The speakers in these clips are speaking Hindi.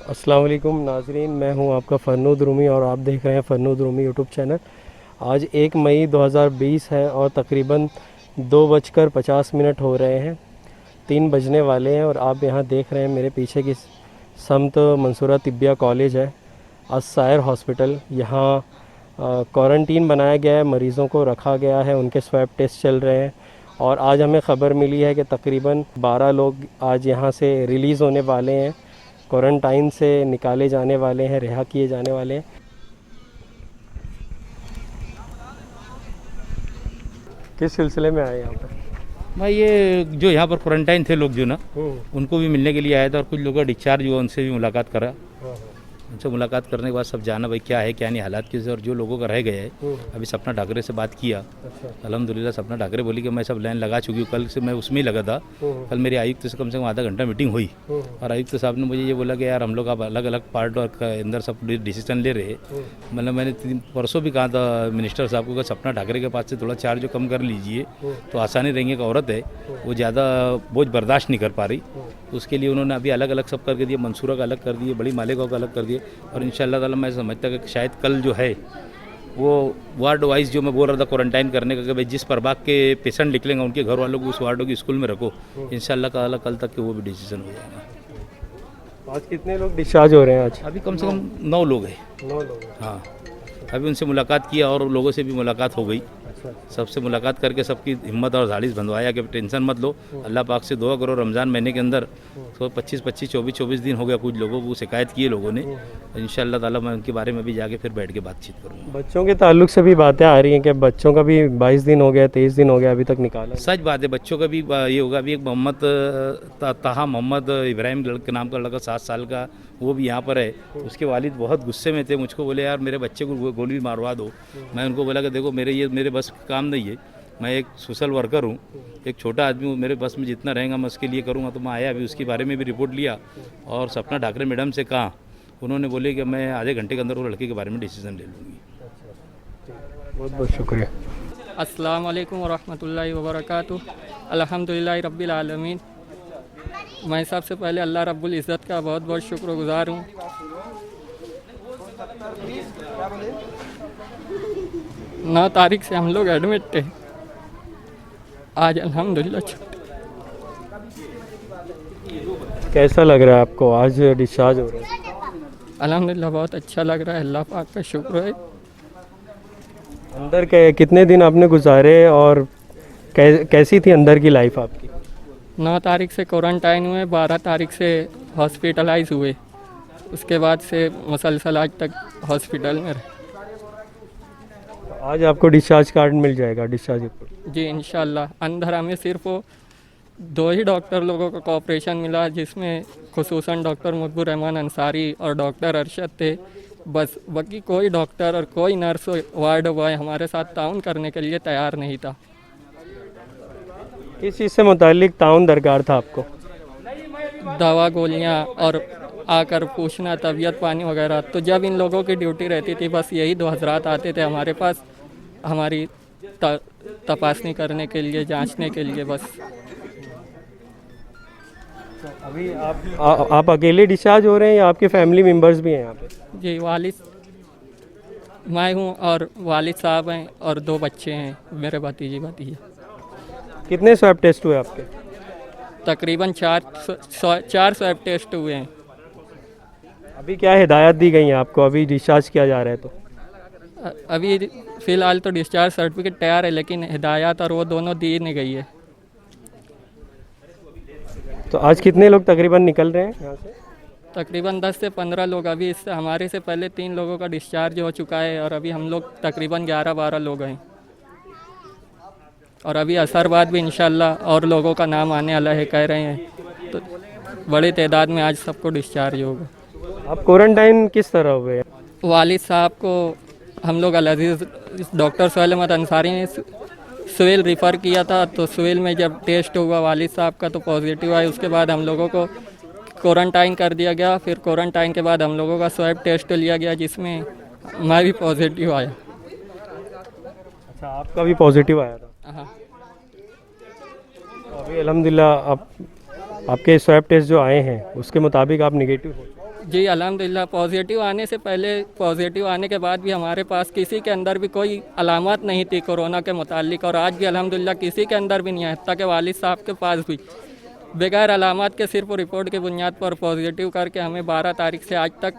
अस्सलाम वालेकुम नाजरीन, मैं हूं आपका फ़रनूद रूमी और आप देख रहे हैं फ़रनूद रूमी यूट्यूब चैनल। आज 1 मई 2020 है और तकरीबन 2:50 हो रहे हैं, 3 बजने वाले हैं। और आप यहां देख रहे हैं मेरे पीछे की समत मंसूरा तिब्बिया कॉलेज है, अस्सायर हॉस्पिटल। यहाँ क्वारंटीन बनाया गया है, मरीज़ों को रखा गया है, उनके स्वैब टेस्ट चल रहे हैं। और आज हमें ख़बर मिली है कि तकरीबन 12 लोग आज यहाँ से रिलीज़ होने वाले हैं, क्वारंटाइन से निकाले जाने वाले हैं, रिहा किए जाने वाले हैं। किस सिलसिले में आए यहाँ पर? भाई ये जो यहाँ पर क्वारंटाइन थे लोग जो ना, हम्म, उनको भी मिलने के लिए आया था और कुछ लोगों का डिस्चार्ज हुआ, उनसे भी मुलाकात करा। हाँ, उनसे मुलाकात करने के बाद सब जाना भाई क्या है क्या नहीं हालात कैसे, और जो लोगों का रह गए हैं अभी सपना ठाकरे से बात किया। अच्छा, अल्हम्दुलिल्लाह सपना ठाकरे बोली कि मैं सब लाइन लगा चुकी हूँ, कल से मैं उसमें ही लगा था। कल मेरी आयुक्त से कम आधा घंटा मीटिंग हुई और आयुक्त साहब ने मुझे ये बोला कि यार हम लोग अब अलग अलग पार्ट और अंदर सब डिसीजन ले रहे। मतलब मैंने परसों भी कहा था मिनिस्टर साहब को कि सपना ठाकरे के पास से थोड़ा चार्ज जो कम कर लीजिए तो आसानी रहेंगे। एक औरत है वो ज़्यादा बोझ बर्दाश्त नहीं कर पा रही, तो उसके लिए उन्होंने अभी अलग अलग सब करके दिए, मंसूरा का अलग कर दिए, बड़ी मालेगांव का अलग कर दिए। और इंशाल्लाह ताला मैं समझता कि शायद कल जो है वो वार्ड वाइज जो मैं बोल रहा था क्वारंटाइन करने का कि भाई जिस प्रभाग के पेशेंट निकलेंगे उनके घर वालों को उस वार्डों की स्कूल में रखो, इंशाल्लाह ताला कल तक के वो भी डिसीजन हो जाएगा। आज कितने लोग डिस्चार्ज हो रहे हैं? आज अभी कम से कम 9 लोग हैं। 9 लोग हैं। हाँ, अभी उनसे मुलाकात किया और लोगों से भी मुलाकात हो गई। अच्छा, सबसे मुलाकात करके सबकी हिम्मत और झाड़िस बंधवाया कि टेंशन मत लो, अल्लाह पाक से दुआ करो। रमज़ान महीने के अंदर तो 25-24 दिन हो गया, कुछ लोगों को शिकायत की है लोगों ने। इंशाअल्लाह ताला मैं उनके बारे में भी जाके फिर बैठ के बातचीत करूँगा। बच्चों के ताल्लुक से भी बातें आ रही हैं कि बच्चों का भी 22 दिन हो गया, 23 दिन हो गया, अभी तक निकाला नहीं। सच बात है, बच्चों का भी ये होगा। अभी एक मोहम्मद ताहा मोहम्मद इब्राहिम के नाम का लड़का 7 साल का, वो भी यहाँ पर है। उसके वालिद बहुत गुस्से में थे, मुझको बोले यार मेरे बच्चे को गोली मारवा दो। मैं उनको बोला कि देखो मेरे बस का काम नहीं है, मैं एक सोशल वर्कर हूँ, एक छोटा आदमी हूँ, मेरे बस में जितना रहेगा मैं उसके लिए करूँगा। तो मैं आया, अभी उसके बारे में भी रिपोर्ट लिया और सपना ठाकरे मैडम से कहा, उन्होंने बोले कि मैं आधे घंटे के अंदर वो लड़के के बारे में डिसीजन ले लूँगी। बहुत बहुत शुक्रिया। अस्सलाम वालेकुम वरहमतुल्लाहि वबरकातुह। अल्हम्दुलिल्लाहि रब्बिल आलमीन। मैं सबसे पहले अल्लाह रब्बुल इज़्ज़त का बहुत बहुत शुक्रगुज़ार हूँ। 9 तारीख से हम लोग एडमिट थे, आज अल्हम्दुलिल्लाह छुट्टी। कैसा लग रहा है आपको आज डिस्चार्ज हो रहे हैं? अल्हम्दुलिल्लाह बहुत अच्छा लग रहा है, अल्लाह पाक का शुक्र है। अंदर के कितने दिन आपने गुजारे और कैसी थी अंदर की लाइफ आपकी? 9 तारीख से क्वारंटाइन हुए, 12 तारीख से हॉस्पिटलाइज हुए, उसके बाद से मुसलसल आज तक हॉस्पिटल में रहे। आज आपको डिस्चार्ज कार्ड मिल जाएगा, डिस्चार्ज रिपोर्ट। जी इंशाल्लाह। अंदर हमें सिर्फ वो 2 ही डॉक्टर लोगों का कॉपरेशन मिला, जिसमें खुसूसन डॉक्टर मुजब्बुर रहमान अंसारी और डॉक्टर अरशद थे। बस बाकी कोई डॉक्टर और कोई नर्स वार्ड बॉय हमारे साथ ताउन करने के लिए तैयार नहीं था। किस चीज़ से मुतालिक ताउन दरकार था आपको? दवा गोलियां और आकर पूछना तबीयत पानी वगैरह। तो जब इन लोगों की ड्यूटी रहती थी बस यही 2 हज़रात आते थे हमारे पास, हमारी तपासनी करने के लिए, जांचने के लिए बस। अभी आप अकेले डिस्चार्ज हो रहे हैं या आपके फैमिली मेम्बर्स भी हैं यहाँ पे? जी वालिद, मैं हूँ और वालिद साहब हैं और 2 बच्चे हैं मेरे भतीजी भतीजा। कितने स्वैब टेस्ट हुए आपके? तकरीबन 4 स्वैब टेस्ट हुए हैं। अभी क्या हिदायत दी गई है आपको? अभी डिस्चार्ज किया जा रहा है तो अभी फ़िलहाल तो डिस्चार्ज सर्टिफिकेट तैयार है, लेकिन हिदायत और वो दोनों दी नहीं गई है। तो आज कितने लोग तकरीबन निकल रहे हैं यहाँ से? तकरीबन 10 से 15 लोग। अभी इससे हमारे से पहले 3 लोगों का डिस्चार्ज हो चुका है और अभी हम लोग तकरीबन 11-12 लोग हैं। और अभी असर बाद भी इंशाल्लाह और लोगों का नाम आने वाला है, कह रहे हैं, तो बड़ी तादाद में आज सबको डिस्चार्ज होगा। आप क्वारंटाइन किस तरह हुए? वालिद साहब को हम लोग अल-अज़ीज़ डॉक्टर सोहेल अहमद अंसारी ने सिविल रिफ़र किया था, तो सिविल में जब टेस्ट हुआ वालिद साहब का तो पॉजिटिव आया। उसके बाद हम लोगों को क्वारंटाइन कर दिया गया। फिर क्वारंटाइन के बाद हम लोगों का स्वैब टेस्ट लिया गया, जिसमें मैं भी पॉजिटिव आया। अच्छा, आपका भी पॉजिटिव आया था? हाँ। तो अभी अल्हम्दुलिल्लाह आपके स्वैब टेस्ट जो आए हैं उसके मुताबिक आप निगेटिव हो? जी अल्हम्दुलिल्लाह, पॉजिटिव आने से पहले, पॉजिटिव आने के बाद भी हमारे पास किसी के अंदर भी कोई अलामत नहीं थी कोरोना के मुतालिक, और आज भी अल्हम्दुलिल्लाह किसी के अंदर भी नहीं है। हत्ता के वालिद साहब के पास भी बगैर अलामत के सिर्फ रिपोर्ट की बुनियाद पर पॉजिटिव करके हमें 12 तारीख से आज तक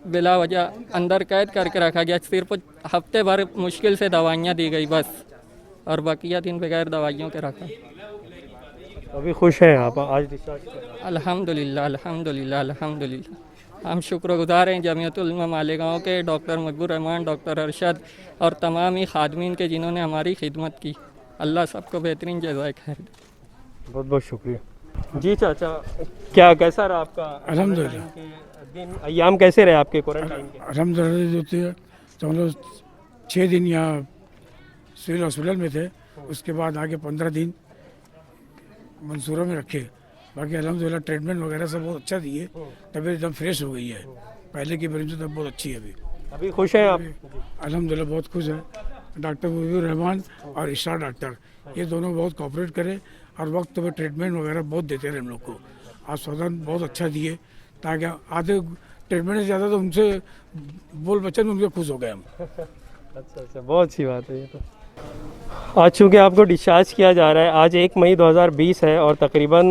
बिला वजह अंदर कैद करके रखा गया। सिर्फ हफ्ते भर मुश्किल से दवाइयाँ दी गई बस, और बकिया दिन बगैर दवाइयों के रखा। अभी खुश हैं आप आज डिस्चार्ज कर रहे हैं? अल्हम्दुलिल्लाह, अल्हम्दुलिल्लाह, अल्हम्दुलिल्लाह। हम शुक्रगुजार हैं जमीयतुल उलमा मालेगांव के, डॉक्टर मुहिबुर रहमान, डॉक्टर अरशद और तमाम ही खादमीन के जिन्होंने हमारी खिदमत की। अल्लाह सबको बेहतरीन जज़ाए खैर दे। बहुत बहुत शुक्रिया जी। चाचा, क्या कैसा रहा आपका अल्हम्दुलिल्लाह दिन, अय्याम कैसे रहे आपके क्वारंटाइन के? अल्हम्दुलिल्लाह जो थे तो हम लोग 6 दिन यहाँ सिविल हॉस्पिटल में थे, उसके बाद आगे 15 दिन मंसूरों में रखे। बाकी अल्हम्दुलिल्लाह ट्रीटमेंट वगैरह सब बहुत अच्छा दिए, तबीयत एकदम फ्रेश हो गई है, पहले की वजह से तब बहुत अच्छी है अभी। अभी खुश हैं आप? अल्हम्दुलिल्लाह बहुत खुश है। डॉक्टर मुहिबुर रहमान और इशरार डॉक्टर, ये दोनों बहुत कोऑपरेट करे और वक्त पे ट्रीटमेंट वगैरह बहुत देते रहे हम लोग को। आस्वादन बहुत अच्छा दिए, ताकि आधे ट्रीटमेंट से ज़्यादा तो उनसे बोल बचन उनके खुश हो गए हम। अच्छा, बहुत अच्छी बात है ये तो। आज चूँकि आपको डिस्चार्ज किया जा रहा है, आज 1 मई 2020 है और तकरीबन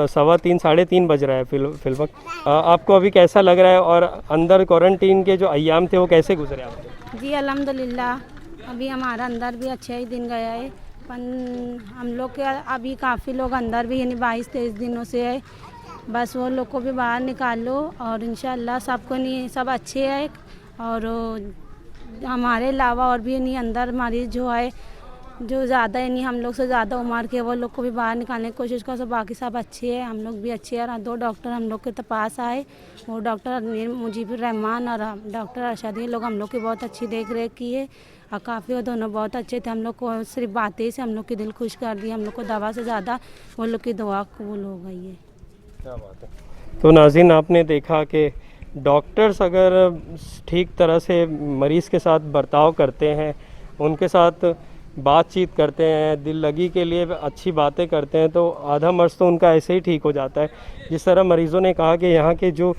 3:15 साढ़े 3 बज रहा है फिलवक्त। आपको अभी कैसा लग रहा है और अंदर क्वारंटीन के जो अय्याम थे वो कैसे गुजरे आपके? जी अल्हम्दुलिल्लाह, अभी हमारा अंदर भी अच्छा ही दिन गया है। हम लोग के अभी काफ़ी लोग अंदर भी यानी 22-23 दिनों से है, बस वो लोग को भी बाहर निकाल लो और इंशाल्लाह सबको नहीं, सब अच्छे है। और हमारे अलावा और भी नहीं अंदर मरीज जो है, जो ज़्यादा है नहीं हम लोग से ज़्यादा उम्र के, वो लोग को भी बाहर निकालने की कोशिश करो। सब बाकी सब अच्छे हैं, हम लोग भी अच्छे हैं। 2 डॉक्टर हम लोग के पास आए, वो डॉक्टर मुजीबुर रहमान और डॉक्टर अरशद, ये लोग हम लोग की बहुत अच्छी देख रेख की है और काफ़ी वो दोनों बहुत अच्छे थे। हम लोग को सिर्फ बातें से हम लोग की दिल खुश कर दी, हम लोग को दवा से ज़्यादा वो लोग की दुआ कबूल हो गई है। क्या बात है। तो नाज़रीन, आपने देखा कि डॉक्टर्स अगर ठीक तरह से मरीज़ के साथ बर्ताव करते हैं, उनके साथ बातचीत करते हैं, दिल लगी के लिए अच्छी बातें करते हैं, तो आधा मर्ज़ तो उनका ऐसे ही ठीक हो जाता है। जिस तरह मरीज़ों ने कहा कि यहाँ के जो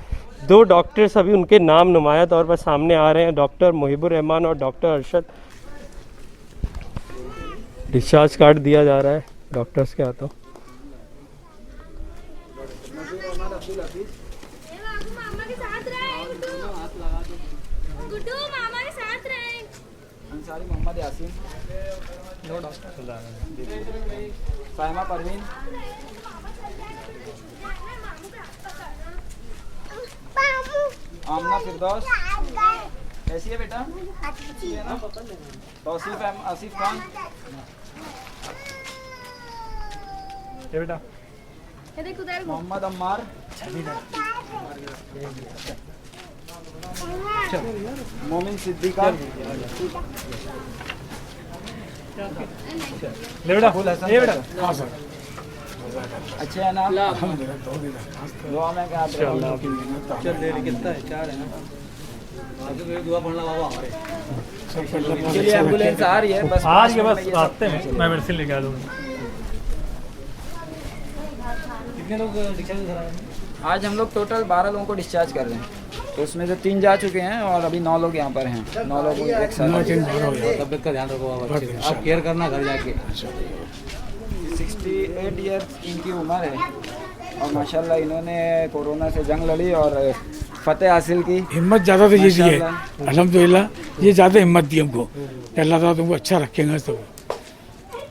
2 डॉक्टर्स अभी उनके नाम नुमाया तौर पर सामने आ रहे हैं, डॉक्टर मुहिबुर रहमान और डॉक्टर अरशद। डिस्चार्ज कार्ड दिया जा रहा है डॉक्टर्स के हाथों। अंसारी मोहम्मद यासीन, साइमा परवीन, आमना फिरदौस, कैसी है बेटा? अच्छी है ना? तौसीफ आसिफ खान, ये बेटा मोहम्मद अम्मार, मोमिन सिद्दीका, ये बेटा हाँ सर, अच्छे है ना? दुआ में क्या कितना है? 4 है ना? दुआ पढ़ना बाबा हमारे के लिए एम्बुलेंस आ रही है, बस आज के बस रास्ते में मैं मेडिसिन लेके आ दूँगा। कितने लोग डिस्चार्ज करा रहे हैं? आज हम लोग टोटल 12 लोगों को डिस्चार्ज कर रहे हैं, तो उसमें से 3 जा चुके हैं और अभी 9 लोग यहाँ पर हैं। 9 लोग एक साथ। तबियत का ध्यान रखो आप अच्छे से, आप केयर करना घर जाके। 68 ईयर्स इनकी उम्र है और माशाल्लाह इन्होंने कोरोना से जंग लड़ी और फतेह हासिल की। हिम्मत ज़्यादा तो ये दी है अल्हम्दुलिल्लाह, ये ज़्यादा हिम्मत दी हमको। अल्लाह ताला तुमको अच्छा रखेंगे। सब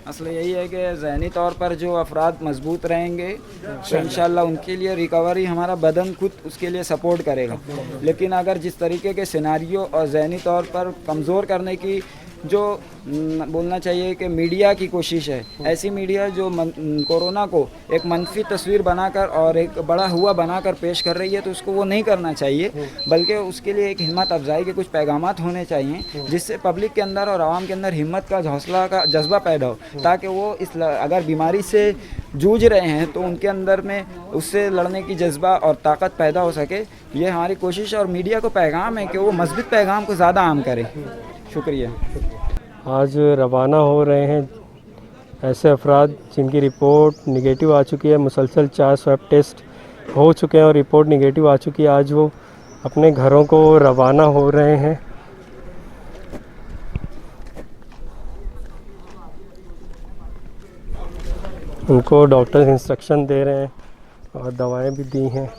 असल यही है कि ज़हनी तौर पर जो अफराद मजबूत रहेंगे तो इंशाल्लाह उनके लिए रिकवरी, हमारा बदन खुद उसके लिए सपोर्ट करेगा। लेकिन अगर जिस तरीके के सिनारियो और ज़हनी तौर पर कमज़ोर करने की जो बोलना चाहिए कि मीडिया की कोशिश है, ऐसी मीडिया जो कोरोना को एक मनफी तस्वीर बनाकर और एक बड़ा हुआ बनाकर पेश कर रही है, तो उसको वो नहीं करना चाहिए, बल्कि उसके लिए एक हिम्मत अफजाई के कुछ पैगामात होने चाहिए जिससे पब्लिक के अंदर और आवाम के अंदर हिम्मत का, हौसला का जज्बा पैदा हो, ताकि वो अगर बीमारी से जूझ रहे हैं तो उनके अंदर में उससे लड़ने की जज्बा और ताकत पैदा हो सके। ये हमारी कोशिश और मीडिया को पैगाम है कि वो मज़बूत पैगाम को ज़्यादा आम करें। शुक्रिया। आज रवाना हो रहे हैं ऐसे अफराद जिनकी रिपोर्ट निगेटिव आ चुकी है। मुसलसल 4 स्वैब टेस्ट हो चुके हैं और रिपोर्ट निगेटिव आ चुकी है। आज वो अपने घरों को रवाना हो रहे हैं। उनको डॉक्टर इंस्ट्रक्शन दे रहे हैं और दवाएं भी दी हैं।